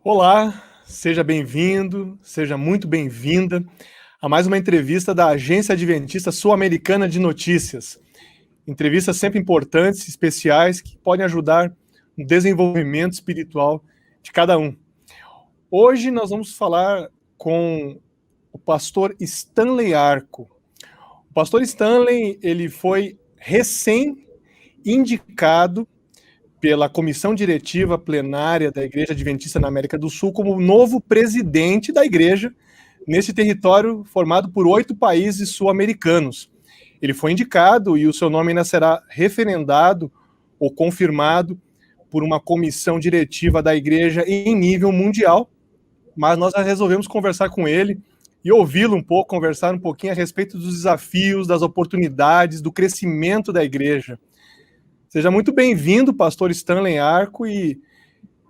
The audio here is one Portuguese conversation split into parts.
Olá, seja bem-vindo, seja muito bem-vinda a mais uma entrevista da Agência Adventista Sul-Americana de Notícias. Entrevistas sempre importantes, especiais, que podem ajudar no desenvolvimento espiritual de cada um. Hoje nós vamos falar com o pastor Stanley Arco. O pastor Stanley, ele foi recém-indicado pela Comissão Diretiva Plenária da Igreja Adventista na América do Sul como novo presidente da igreja nesse território formado por 8 países sul-americanos. Ele foi indicado e o seu nome ainda será referendado ou confirmado por uma comissão diretiva da igreja em nível mundial, mas nós resolvemos conversar com ele e ouvi-lo um pouco, conversar um pouquinho a respeito dos desafios, das oportunidades, do crescimento da igreja. Seja muito bem-vindo, pastor Stanley Arco, e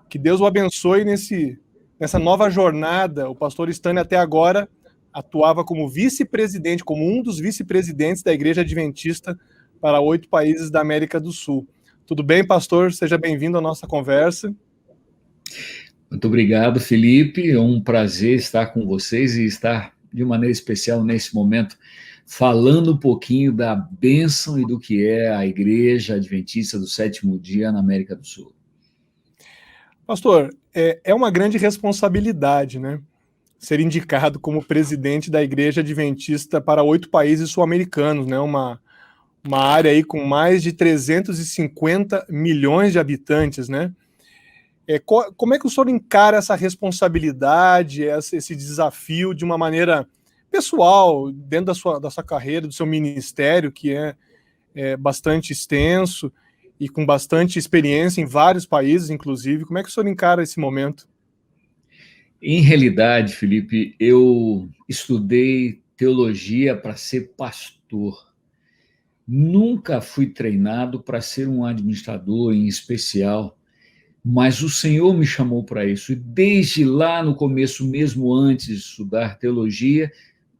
que Deus o abençoe nessa nova jornada. O pastor Stanley até agora atuava como vice-presidente, como um dos vice-presidentes da Igreja Adventista para 8 países da América do Sul. Tudo bem, pastor? Seja bem-vindo à nossa conversa. Muito obrigado, Felipe. É um prazer estar com vocês e estar de maneira especial nesse momento falando um pouquinho da bênção e do que é a Igreja Adventista do Sétimo Dia na América do Sul. Pastor, é uma grande responsabilidade, né? Ser indicado como presidente da Igreja Adventista para 8 países sul-americanos, né? Uma área aí com mais de 350 milhões de habitantes, né? Como é que o senhor encara essa responsabilidade, esse desafio de uma maneira pessoal, dentro da sua carreira, do seu ministério, que é bastante extenso e com bastante experiência em vários países, inclusive? Como é que o senhor encara esse momento? Em realidade, Felipe, eu estudei teologia para ser pastor. Nunca fui treinado para ser um administrador em especial, mas o Senhor me chamou para isso. E desde lá no começo, mesmo antes de estudar teologia,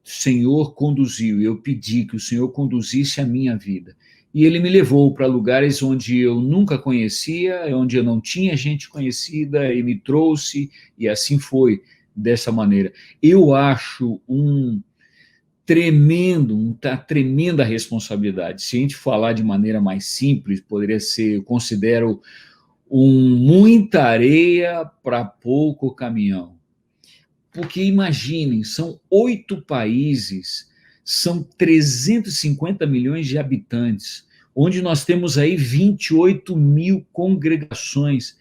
o Senhor conduziu. Eu pedi que o Senhor conduzisse a minha vida. E Ele me levou para lugares onde eu nunca conhecia, onde eu não tinha gente conhecida, e me trouxe, e assim foi, dessa maneira. Eu acho uma tremenda responsabilidade. Se a gente falar de maneira mais simples, poderia ser, eu considero muita areia para pouco caminhão. Porque imaginem, são 8 países, são 350 milhões de habitantes, onde nós temos aí 28 mil congregações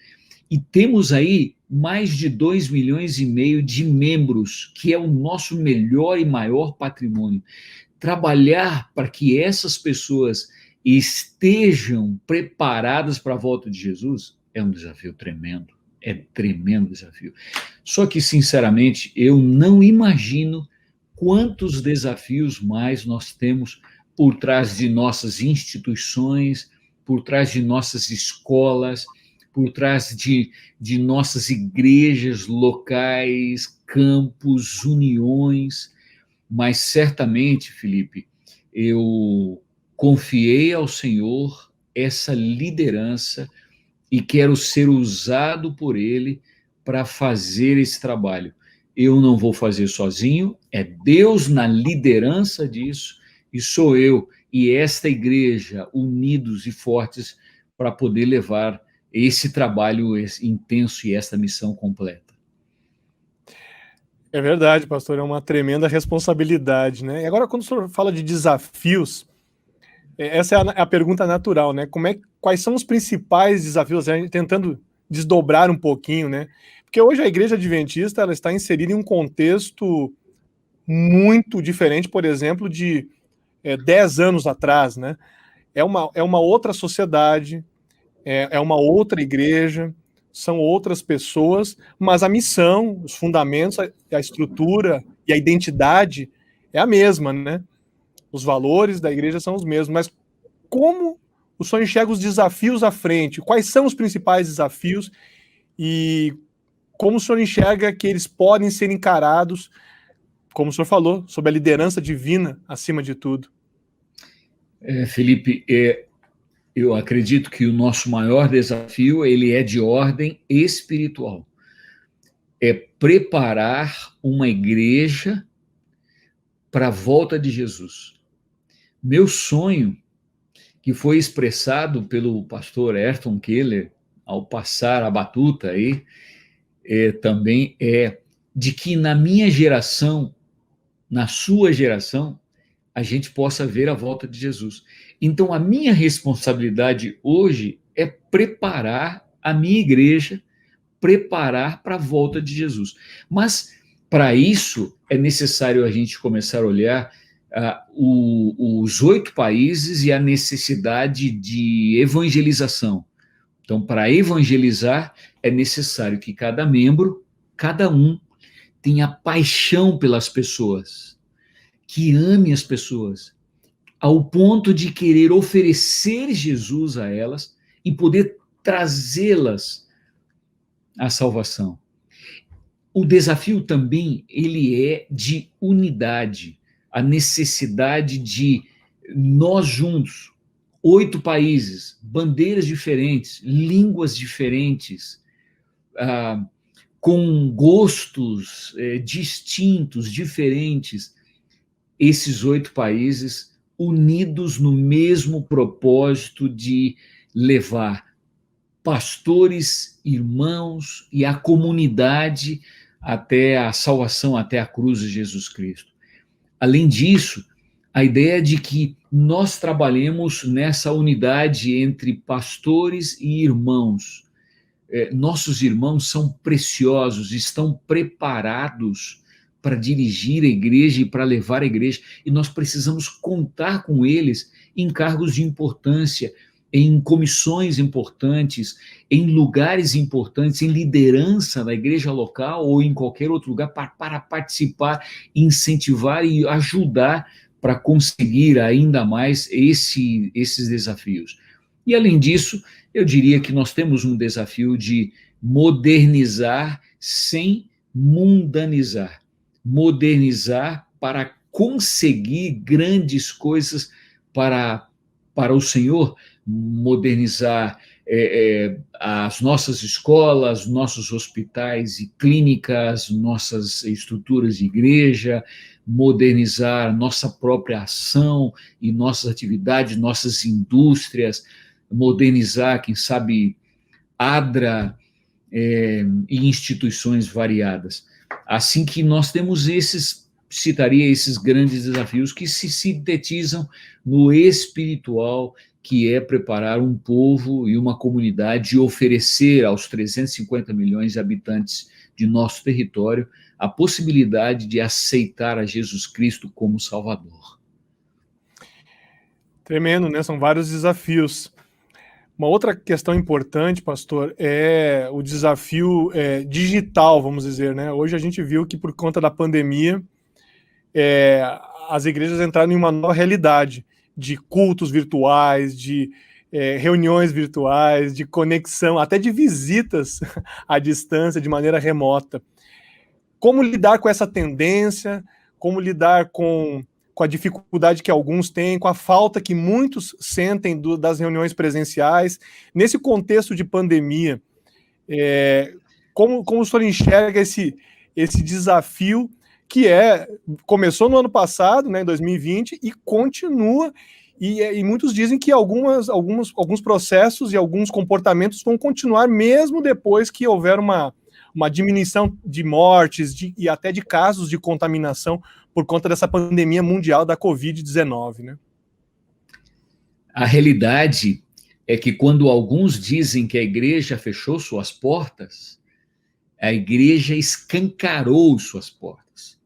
e temos aí mais de 2,5 milhões de membros, que é o nosso melhor e maior patrimônio. Trabalhar para que essas pessoas estejam preparadas para a volta de Jesus é um desafio tremendo, é tremendo desafio. Só que, sinceramente, eu não imagino quantos desafios mais nós temos por trás de nossas instituições, por trás de nossas escolas, por trás de nossas igrejas locais, campos, uniões, mas certamente, Felipe, eu confiei ao Senhor essa liderança e quero ser usado por Ele para fazer esse trabalho. Eu não vou fazer sozinho, é Deus na liderança disso, e sou eu e esta igreja unidos e fortes para poder levar esse trabalho intenso e essa missão completa. É verdade, pastor, é uma tremenda responsabilidade, né? E agora, quando o senhor fala de desafios, essa é a pergunta natural, né? Quais são os principais desafios? A gente tentando desdobrar um pouquinho, né? Porque hoje a Igreja Adventista ela está inserida em um contexto muito diferente, por exemplo, de 10 anos atrás, né? É uma outra sociedade, é uma outra igreja, são outras pessoas, mas a missão, os fundamentos, a estrutura e a identidade é a mesma, né? Os valores da igreja são os mesmos, mas como o senhor enxerga os desafios à frente? Quais são os principais desafios e como o senhor enxerga que eles podem ser encarados, como o senhor falou, sob a liderança divina acima de tudo? Felipe, eu acredito que o nosso maior desafio ele é de ordem espiritual. é preparar uma igreja para a volta de Jesus. Meu sonho, que foi expressado pelo pastor Ayrton Keller ao passar a batuta aí, também é de que na minha geração, na sua geração, a gente possa ver a volta de Jesus. Então, a minha responsabilidade hoje é preparar a minha igreja, preparar para a volta de Jesus. Mas, para isso, é necessário a gente começar a olhar os 8 países e a necessidade de evangelização. Então, para evangelizar, é necessário que cada membro, cada um, tenha paixão pelas pessoas, que ame as pessoas, ao ponto de querer oferecer Jesus a elas e poder trazê-las à salvação. O desafio também, ele é de unidade, a necessidade de nós juntos, 8 países, bandeiras diferentes, línguas diferentes, com gostos distintos, diferentes, esses 8 países unidos no mesmo propósito de levar pastores, irmãos e a comunidade até a salvação, até a cruz de Jesus Cristo. Além disso, a ideia de que nós trabalhemos nessa unidade entre pastores e irmãos. Nossos irmãos são preciosos, estão preparados para dirigir a igreja e para levar a igreja, e nós precisamos contar com eles em cargos de importância, em comissões importantes, em lugares importantes, em liderança na igreja local ou em qualquer outro lugar, para participar, incentivar e ajudar para conseguir ainda mais esses desafios. E, além disso, eu diria que nós temos um desafio de modernizar sem mundanizar. Modernizar para conseguir grandes coisas para o Senhor, modernizar as nossas escolas, nossos hospitais e clínicas, nossas estruturas de igreja, modernizar nossa própria ação e nossas atividades, nossas indústrias, modernizar, quem sabe, ADRA e instituições variadas. Assim que nós temos citaria esses grandes desafios que se sintetizam no espiritual, que é preparar um povo e uma comunidade e oferecer aos 350 milhões de habitantes de nosso território a possibilidade de aceitar a Jesus Cristo como Salvador. Tremendo, né? São vários desafios. Uma outra questão importante, pastor, é o desafio digital, vamos dizer, né? Hoje a gente viu que por conta da pandemia, as igrejas entraram em uma nova realidade de cultos virtuais, de reuniões virtuais, de conexão, até de visitas à distância, de maneira remota. Como lidar com essa tendência? Como lidar com a dificuldade que alguns têm, com a falta que muitos sentem das reuniões presenciais? Nesse contexto de pandemia, como o senhor enxerga esse desafio que começou no ano passado, né, em 2020, e continua, e muitos dizem que alguns processos e alguns comportamentos vão continuar mesmo depois que houver uma diminuição de mortes e até de casos de contaminação por conta dessa pandemia mundial da Covid-19, né? A realidade é que quando alguns dizem que a igreja fechou suas portas, a igreja escancarou suas portas.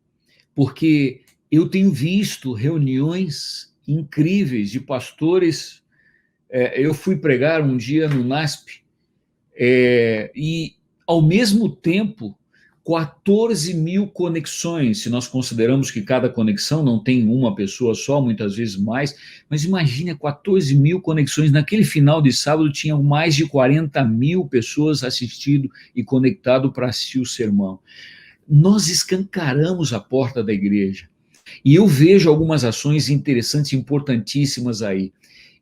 Porque eu tenho visto reuniões incríveis de pastores. Eu fui pregar um dia no NASP e, ao mesmo tempo, 14 mil conexões, se nós consideramos que cada conexão não tem uma pessoa só, muitas vezes mais, mas imagine 14 mil conexões. Naquele final de sábado, tinham mais de 40 mil pessoas assistindo e conectado para assistir o sermão. Nós escancaramos a porta da igreja. E eu vejo algumas ações interessantes, importantíssimas aí.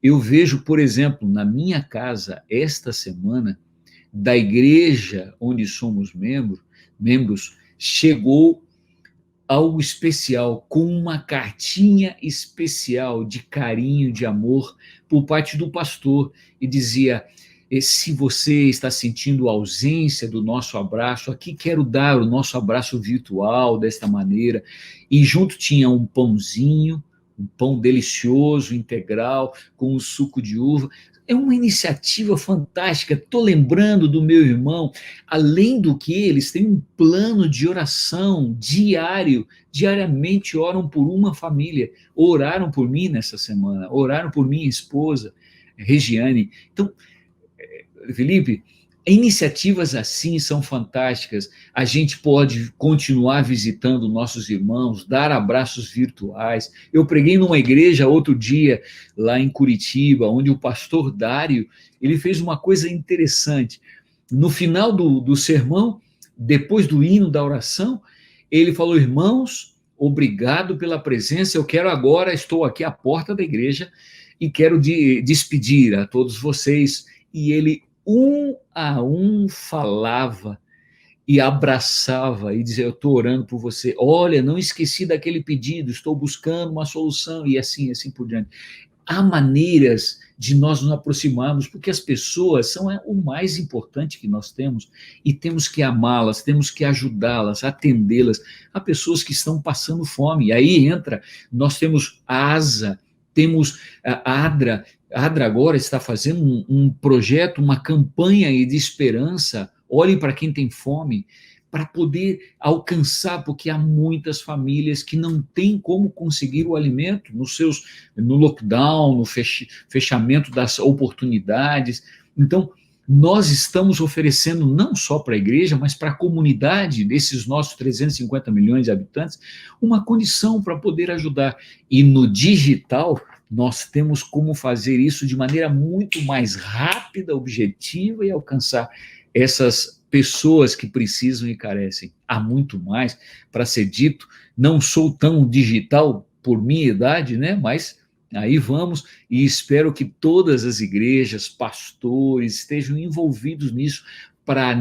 Eu vejo, por exemplo, na minha casa, esta semana, da igreja onde somos membros chegou algo especial, com uma cartinha especial de carinho, de amor, por parte do pastor, e dizia: se você está sentindo a ausência do nosso abraço, aqui quero dar o nosso abraço virtual desta maneira, e junto tinha um pãozinho, um pão delicioso, integral, com um suco de uva. É uma iniciativa fantástica. Estou lembrando do meu irmão. Além do que, eles têm um plano de oração diário. Diariamente oram por uma família. Oraram por mim nessa semana. Oraram por minha esposa, Regiane. Então, Felipe, iniciativas assim são fantásticas. A gente pode continuar visitando nossos irmãos, dar abraços virtuais. Eu preguei numa igreja outro dia, lá em Curitiba, onde o pastor Dário, ele fez uma coisa interessante. No final do sermão, depois do hino da oração, ele falou: irmãos, obrigado pela presença, eu quero agora, estou aqui à porta da igreja e quero despedir a todos vocês. E ele um a um falava e abraçava e dizia: eu estou orando por você, olha, não esqueci daquele pedido, estou buscando uma solução, e assim por diante. Há maneiras de nós nos aproximarmos, porque as pessoas são o mais importante que nós temos, e temos que amá-las, temos que ajudá-las, atendê-las. Há pessoas que estão passando fome, e aí entra, nós temos a ASA, temos a ADRA. A ADRA agora está fazendo um projeto, uma campanha de esperança. Olhem para quem tem fome, para poder alcançar, porque há muitas famílias que não têm como conseguir o alimento no lockdown, no fechamento das oportunidades. Então, nós estamos oferecendo não só para a igreja, mas para a comunidade desses nossos 350 milhões de habitantes, uma condição para poder ajudar. E no digital, nós temos como fazer isso de maneira muito mais rápida, objetiva, e alcançar essas pessoas que precisam e carecem. Há muito mais para ser dito. Não sou tão digital por minha idade, né? Mas aí vamos, e espero que todas as igrejas, pastores, estejam envolvidos nisso, para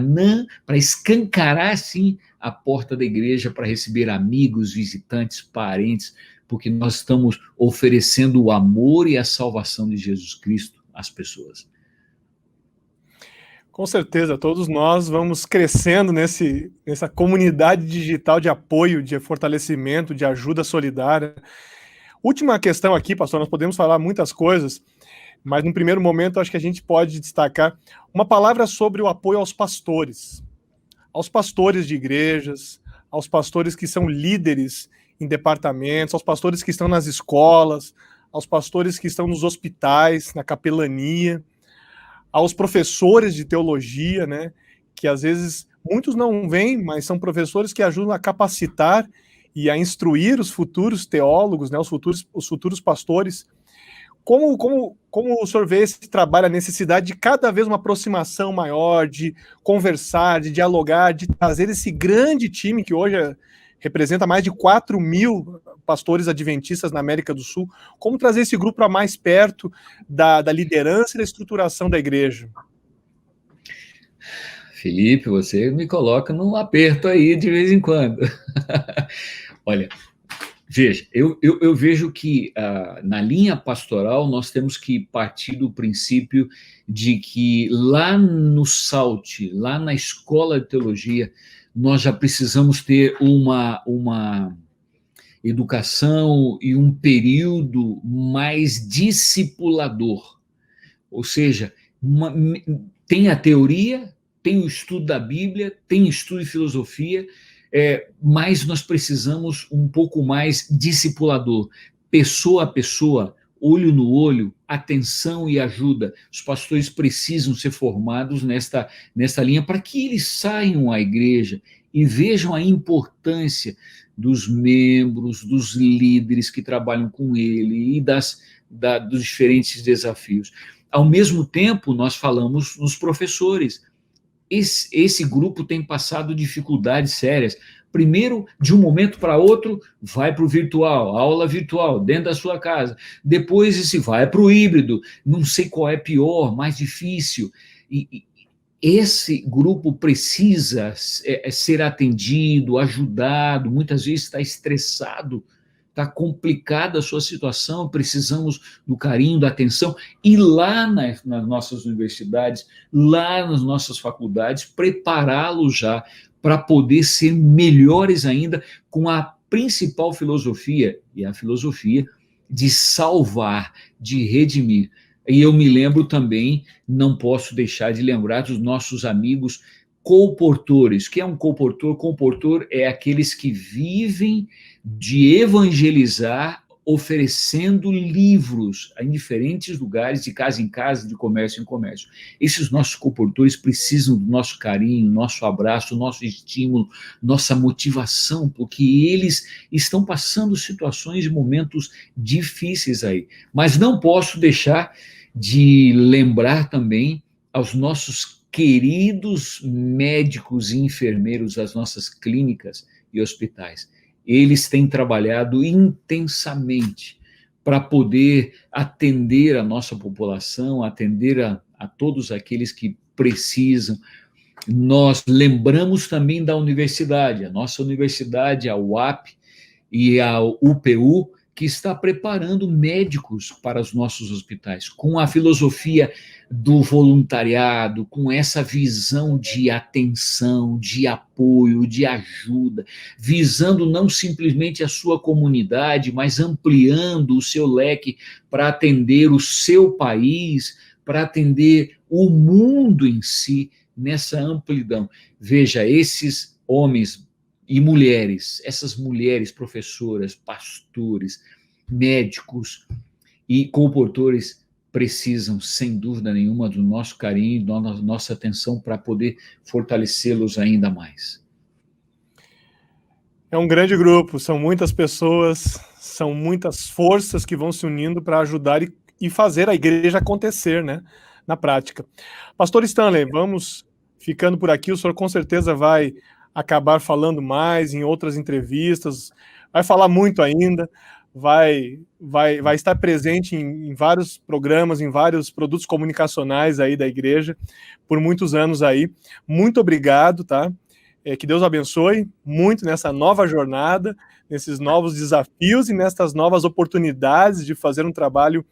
escancarar, assim, a porta da igreja para receber amigos, visitantes, parentes, porque nós estamos oferecendo o amor e a salvação de Jesus Cristo às pessoas. Com certeza, todos nós vamos crescendo nessa comunidade digital de apoio, de fortalecimento, de ajuda solidária. Última questão aqui, pastor, nós podemos falar muitas coisas, mas no primeiro momento acho que a gente pode destacar uma palavra sobre o apoio aos pastores de igrejas, aos pastores que são líderes em departamentos, aos pastores que estão nas escolas, aos pastores que estão nos hospitais, na capelania, aos professores de teologia, né, que às vezes muitos não vêm, mas são professores que ajudam a capacitar e a instruir os futuros teólogos, né, os futuros pastores. Como o senhor vê esse trabalho, a necessidade de cada vez uma aproximação maior, de conversar, de dialogar, de trazer esse grande time que hoje representa mais de 4.000 pastores adventistas na América do Sul? Como trazer esse grupo para mais perto da liderança e da estruturação da igreja? Felipe, você me coloca num aperto aí de vez em quando. Olha, veja, eu vejo que na linha pastoral nós temos que partir do princípio de que lá no SALT, lá na escola de teologia, nós já precisamos ter uma educação e um período mais discipulador. Ou seja, tem a teoria, tem o estudo da Bíblia, tem estudo de filosofia, mas nós precisamos um pouco mais discipulador, pessoa a pessoa, olho no olho, atenção e ajuda. Os pastores precisam ser formados nesta linha, para que eles saiam à igreja e vejam a importância dos membros, dos líderes que trabalham com ele e dos diferentes desafios. Ao mesmo tempo, nós falamos nos professores. Esse grupo tem passado dificuldades sérias. Primeiro, de um momento para outro, vai para o virtual, aula virtual, dentro da sua casa. Depois, vai para o híbrido, não sei qual é pior, mais difícil. esse grupo precisa ser atendido, ajudado, muitas vezes está estressado, está complicada a sua situação, precisamos do carinho, da atenção, e lá nas nossas universidades, lá nas nossas faculdades, prepará-los já para poder ser melhores ainda com a principal filosofia, e a filosofia de salvar, de redimir. E eu me lembro também, não posso deixar de lembrar dos nossos amigos colportores. O que é um colportor? Colportor é aqueles que vivem de evangelizar, oferecendo livros em diferentes lugares, de casa em casa, de comércio em comércio. Esses nossos colportores precisam do nosso carinho, nosso abraço, nosso estímulo, nossa motivação, porque eles estão passando situações e momentos difíceis aí. Mas não posso deixar de lembrar também aos nossos queridos médicos e enfermeiros das nossas clínicas e hospitais. Eles têm trabalhado intensamente para poder atender a nossa população, atender a todos aqueles que precisam. Nós lembramos também da universidade, a nossa universidade, a UAP e a UPU, que está preparando médicos para os nossos hospitais, com a filosofia do voluntariado, com essa visão de atenção, de apoio, de ajuda, visando não simplesmente a sua comunidade, mas ampliando o seu leque para atender o seu país, para atender o mundo em si, nessa amplidão. Veja, esses homens e mulheres, essas mulheres professoras, pastores, médicos e colportores precisam, sem dúvida nenhuma, do nosso carinho, da nossa atenção para poder fortalecê-los ainda mais. É um grande grupo, são muitas pessoas, são muitas forças que vão se unindo para ajudar e fazer a igreja acontecer, né, na prática. Pastor Stanley, vamos ficando por aqui, o senhor com certeza vai acabar falando mais em outras entrevistas, vai falar muito ainda, vai estar presente em vários programas, em vários produtos comunicacionais aí da igreja, por muitos anos aí. Muito obrigado, tá? Que Deus abençoe muito nessa nova jornada, nesses novos desafios e nessas novas oportunidades de fazer um trabalho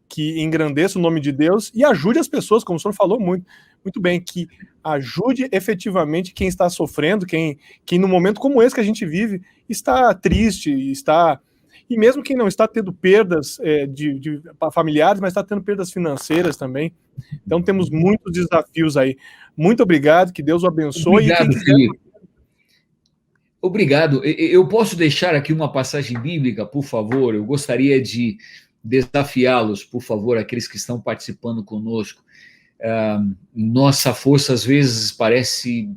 que engrandeça o nome de Deus e ajude as pessoas, como o senhor falou muito bem, que ajude efetivamente quem está sofrendo, quem no momento como esse que a gente vive, está triste, e mesmo quem não está tendo perdas de familiares, mas está tendo perdas financeiras também. Então temos muitos desafios aí. Muito obrigado, que Deus o abençoe. Obrigado, Felipe. Obrigado. Eu posso deixar aqui uma passagem bíblica, por favor? Eu gostaria de desafiá-los, por favor, aqueles que estão participando conosco. Nossa força, às vezes, parece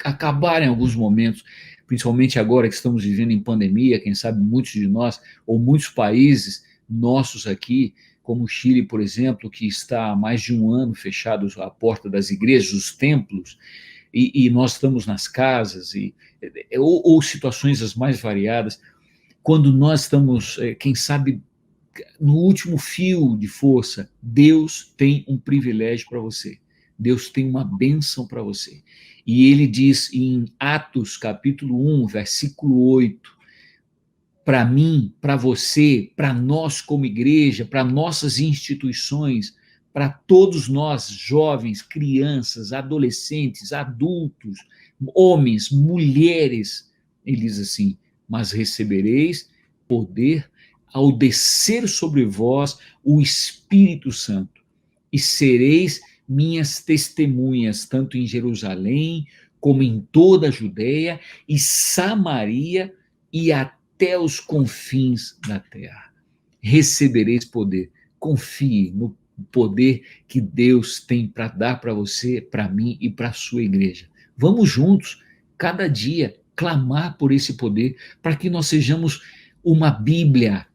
acabar em alguns momentos, principalmente agora que estamos vivendo em pandemia. Quem sabe muitos de nós, ou muitos países nossos aqui, como o Chile, por exemplo, que está há mais de um ano fechados à porta das igrejas, os templos, e nós estamos nas casas, ou situações as mais variadas. Quando nós estamos, quem sabe, no último fio de força, Deus tem um privilégio para você. Deus tem uma bênção para você. E ele diz em Atos, capítulo 1, versículo 8, para mim, para você, para nós como igreja, para nossas instituições, para todos nós, jovens, crianças, adolescentes, adultos, homens, mulheres, ele diz assim: mas recebereis poder ao descer sobre vós o Espírito Santo, e sereis minhas testemunhas, tanto em Jerusalém, como em toda a Judeia e Samaria, e até os confins da terra. Recebereis poder. Confie no poder que Deus tem para dar para você, para mim e para a sua igreja. Vamos juntos, cada dia, clamar por esse poder, para que nós sejamos uma Bíblia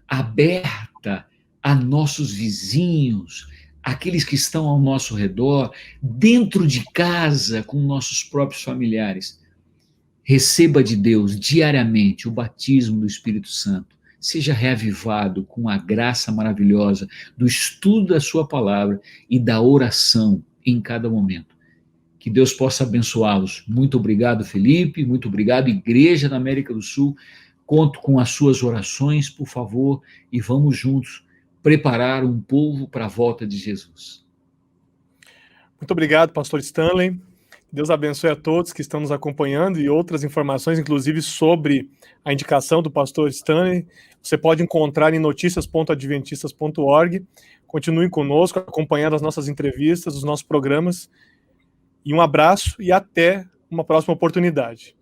aberta a nossos vizinhos, aqueles que estão ao nosso redor, dentro de casa, com nossos próprios familiares. Receba de Deus diariamente o batismo do Espírito Santo. seja reavivado com a graça maravilhosa do estudo da sua palavra e da oração em cada momento. Que Deus possa abençoá-los. Muito obrigado, Felipe. Muito obrigado, Igreja da América do Sul. Conto com as suas orações, por favor, e vamos juntos preparar um povo para a volta de Jesus. Muito obrigado, pastor Stanley. Deus abençoe a todos que estão nos acompanhando, e outras informações, inclusive sobre a indicação do pastor Stanley, você pode encontrar em noticias.adventistas.org. Continue conosco, acompanhando as nossas entrevistas, os nossos programas. E um abraço e até uma próxima oportunidade.